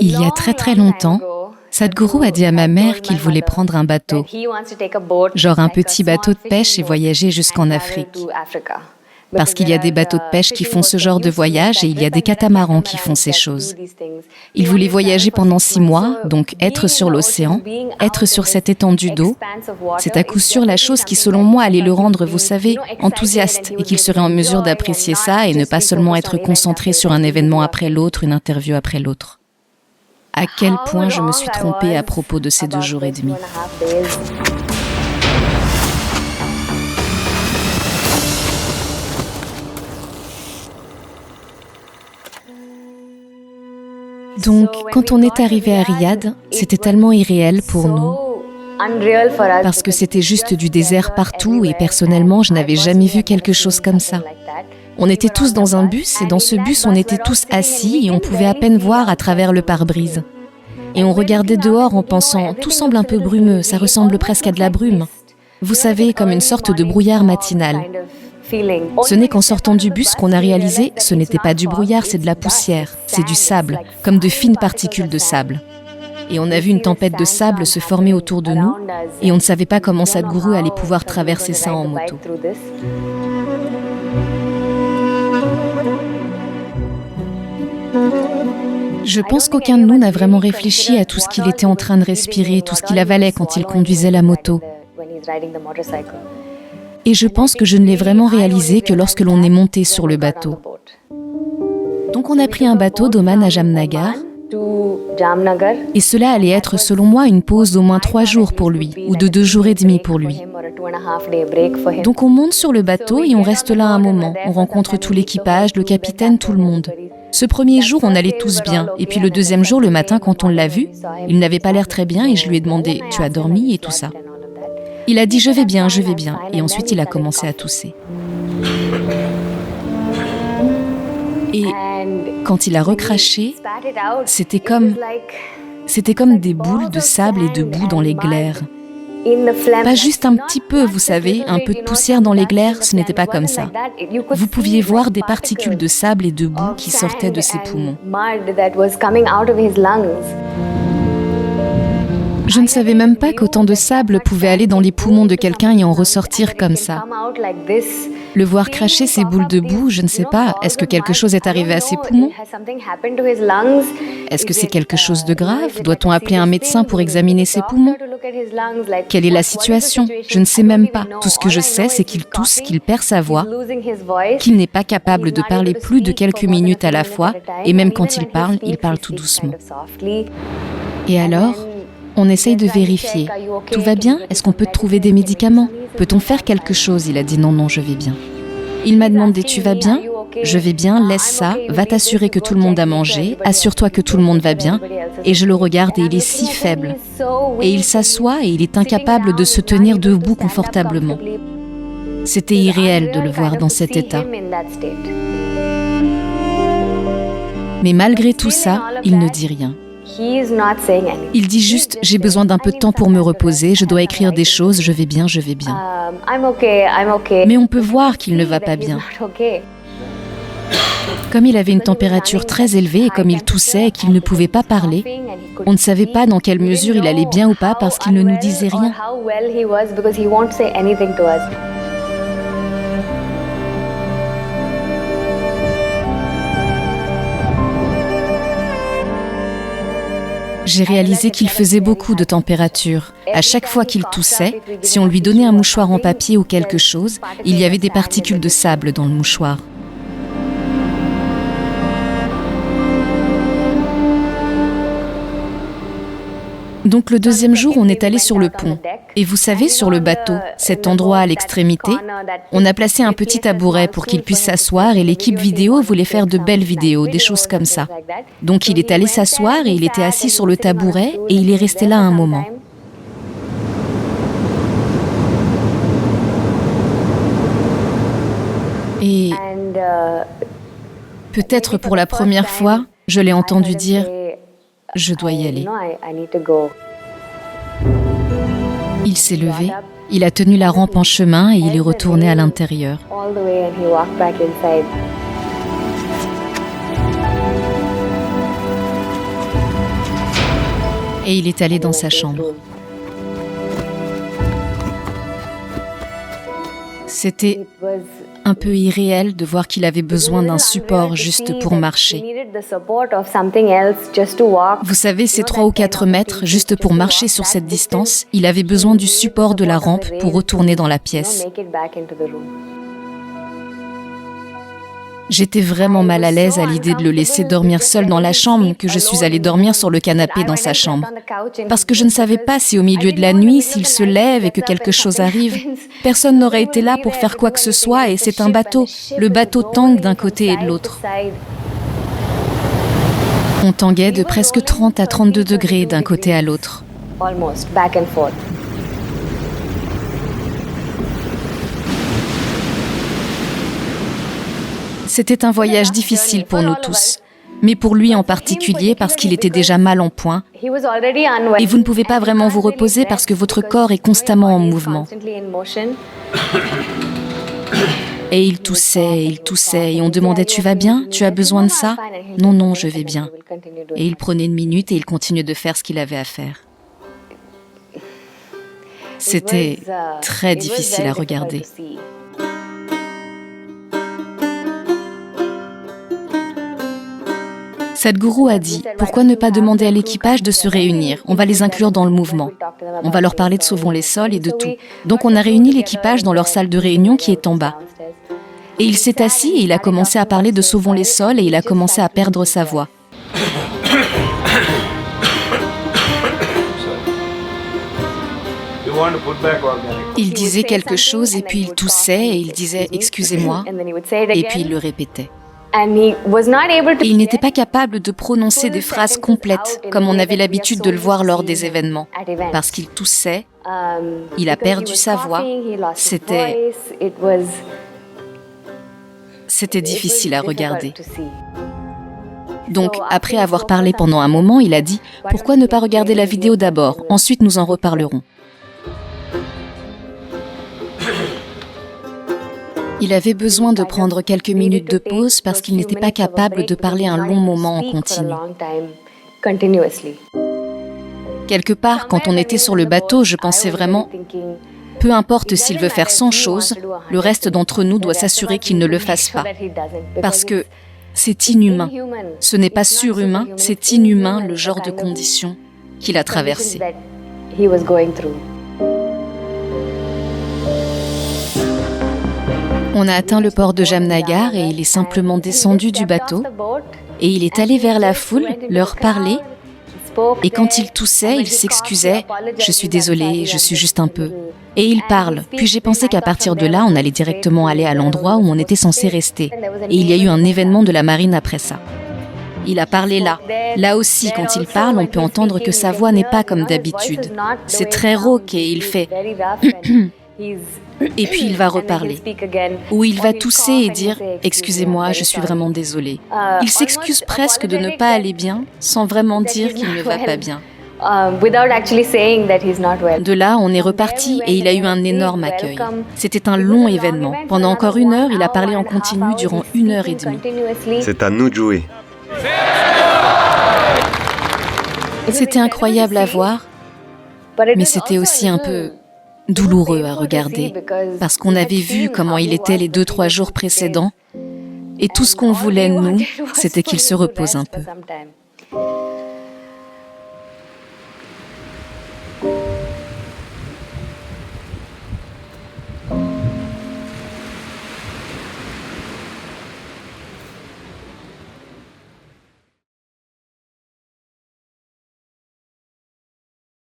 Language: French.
Il y a très très longtemps, Sadhguru a dit à ma mère qu'il voulait prendre un bateau, genre un petit bateau de pêche et voyager jusqu'en Afrique. Parce qu'il y a des bateaux de pêche qui font ce genre de voyage et il y a des catamarans qui font ces choses. Il voulait voyager pendant 6 mois, donc être sur l'océan, être sur cette étendue d'eau. C'est à coup sûr la chose qui, selon moi, allait le rendre, vous savez, enthousiaste et qu'il serait en mesure d'apprécier ça et ne pas seulement être concentré sur un événement après l'autre, une interview après l'autre. À quel point je me suis trompée à propos de ces 2 jours et demi. Donc, quand on est arrivé à Riyad, c'était tellement irréel pour nous, parce que c'était juste du désert partout et personnellement, je n'avais jamais vu quelque chose comme ça. On était tous dans un bus et dans ce bus, on était tous assis et on pouvait à peine voir à travers le pare-brise. Et on regardait dehors en pensant, tout semble un peu brumeux, ça ressemble presque à de la brume. Vous savez, comme une sorte de brouillard matinal. Ce n'est qu'en sortant du bus qu'on a réalisé, ce n'était pas du brouillard, c'est de la poussière, c'est du sable, comme de fines particules de sable. Et on a vu une tempête de sable se former autour de nous, et on ne savait pas comment Sadhguru allait pouvoir traverser ça en moto. Je pense qu'aucun de nous n'a vraiment réfléchi à tout ce qu'il était en train de respirer, tout ce qu'il avalait quand il conduisait la moto. Et je pense que je ne l'ai vraiment réalisé que lorsque l'on est monté sur le bateau. Donc on a pris un bateau d'Oman à Jamnagar, et cela allait être selon moi une pause d'au moins 3 jours pour lui, ou de 2 jours et demi pour lui. Donc on monte sur le bateau et on reste là un moment, on rencontre tout l'équipage, le capitaine, tout le monde. Ce premier jour, on allait tous bien, et puis le deuxième jour, le matin, quand on l'a vu, il n'avait pas l'air très bien et je lui ai demandé « Tu as dormi ?» et tout ça. Il a dit « Je vais bien », et ensuite il a commencé à tousser. Et quand il a recraché, c'était comme des boules de sable et de boue dans les glaires. Pas juste un petit peu, vous savez, un peu de poussière dans les glaires, ce n'était pas comme ça. Vous pouviez voir des particules de sable et de boue qui sortaient de ses poumons. Je ne savais même pas qu'autant de sable pouvait aller dans les poumons de quelqu'un et en ressortir comme ça. Le voir cracher ces boules de boue, je ne sais pas, est-ce que quelque chose est arrivé à ses poumons? Est-ce que c'est quelque chose de grave? Doit-on appeler un médecin pour examiner ses poumons? Quelle est la situation? Je ne sais même pas. Tout ce que je sais, c'est qu'il tousse, qu'il perd sa voix, qu'il n'est pas capable de parler plus de quelques minutes à la fois, et même quand il parle tout doucement. Et alors, on essaye de vérifier. Tout va bien? Est-ce qu'on peut trouver des médicaments? Peut-on faire quelque chose? Il a dit non, je vais bien. Il m'a demandé, tu vas bien? Je vais bien, laisse ça, va t'assurer que tout le monde a mangé, assure-toi que tout le monde va bien. Et je le regarde et il est si faible. Et il s'assoit et il est incapable de se tenir debout confortablement. C'était irréel de le voir dans cet état. Mais malgré tout ça, il ne dit rien. Il dit juste, j'ai besoin d'un peu de temps pour me reposer, je dois écrire des choses, je vais bien. Mais on peut voir qu'il ne va pas bien. Comme il avait une température très élevée et comme il toussait et qu'il ne pouvait pas parler, on ne savait pas dans quelle mesure il allait bien ou pas parce qu'il ne nous disait rien. J'ai réalisé qu'il faisait beaucoup de température. À chaque fois qu'il toussait, si on lui donnait un mouchoir en papier ou quelque chose, il y avait des particules de sable dans le mouchoir. Donc le deuxième jour, on est allé sur le pont. Et vous savez, sur le bateau, cet endroit à l'extrémité, on a placé un petit tabouret pour qu'il puisse s'asseoir et l'équipe vidéo voulait faire de belles vidéos, des choses comme ça. Donc il est allé s'asseoir et il était assis sur le tabouret et il est resté là un moment. Et peut-être pour la première fois, je l'ai entendu dire « Je dois y aller ». Il s'est levé, il a tenu la rampe en chemin et il est retourné à l'intérieur. Et il est allé dans sa chambre. C'était un peu irréel de voir qu'il avait besoin d'un support juste pour marcher. Vous savez, ces 3 ou 4 mètres, juste pour marcher sur cette distance, il avait besoin du support de la rampe pour retourner dans la pièce. J'étais vraiment mal à l'aise à l'idée de le laisser dormir seul dans la chambre, que je suis allée dormir sur le canapé dans sa chambre. Parce que je ne savais pas si au milieu de la nuit, s'il se lève et que quelque chose arrive, personne n'aurait été là pour faire quoi que ce soit et c'est un bateau. Le bateau tangue d'un côté et de l'autre. On tanguait de presque 30 à 32 degrés d'un côté à l'autre. C'était un voyage difficile pour nous tous, mais pour lui en particulier parce qu'il était déjà mal en point. Et vous ne pouvez pas vraiment vous reposer parce que votre corps est constamment en mouvement. Et il toussait, et on demandait « Tu vas bien? Tu as besoin de ça ?»« Non, non, je vais bien. » Et il prenait une minute et il continuait de faire ce qu'il avait à faire. C'était très difficile à regarder. Sadhguru a dit, pourquoi ne pas demander à l'équipage de se réunir? On va les inclure dans le mouvement. On va leur parler de Sauvons les sols et de tout. Donc on a réuni l'équipage dans leur salle de réunion qui est en bas. Et il s'est assis et il a commencé à parler de Sauvons les sols et il a commencé à perdre sa voix. Il disait quelque chose et puis il toussait et il disait « excusez-moi » et puis il le répétait. Il n'était pas capable de prononcer des phrases complètes, comme on avait l'habitude de le voir lors des événements, parce qu'il toussait, il a perdu sa voix, c'était difficile à regarder. Donc, après avoir parlé pendant un moment, il a dit « Pourquoi ne pas regarder la vidéo d'abord, ensuite nous en reparlerons ». Il avait besoin de prendre quelques minutes de pause parce qu'il n'était pas capable de parler un long moment en continu. Quelque part, quand on était sur le bateau, je pensais vraiment, peu importe s'il veut faire 100 choses, le reste d'entre nous doit s'assurer qu'il ne le fasse pas. Parce que c'est inhumain. Ce n'est pas surhumain, c'est inhumain le genre de conditions qu'il a traversées. On a atteint le port de Jamnagar et il est simplement descendu du bateau et il est allé vers la foule, leur parler et quand il toussait, il s'excusait « Je suis désolé, je suis juste un peu ». Et il parle. Puis j'ai pensé qu'à partir de là, on allait directement aller à l'endroit où on était censé rester. Et il y a eu un événement de la marine après ça. Il a parlé là. Là aussi, quand il parle, on peut entendre que sa voix n'est pas comme d'habitude. C'est très rauque et il fait et puis il va reparler. Ou il va tousser et dire « Excusez-moi, je suis vraiment désolé ». Il s'excuse presque de ne pas aller bien, sans vraiment dire qu'il ne va pas bien. De là, on est reparti et il a eu un énorme accueil. C'était un long événement. Pendant encore 1 heure, il a parlé en continu durant 1 heure et demie. C'est à nous de jouer. C'était incroyable à voir, mais c'était aussi un peu douloureux à regarder, parce qu'on avait vu comment il était les 2-3 jours précédents, et tout ce qu'on voulait, nous, c'était qu'il se repose un peu.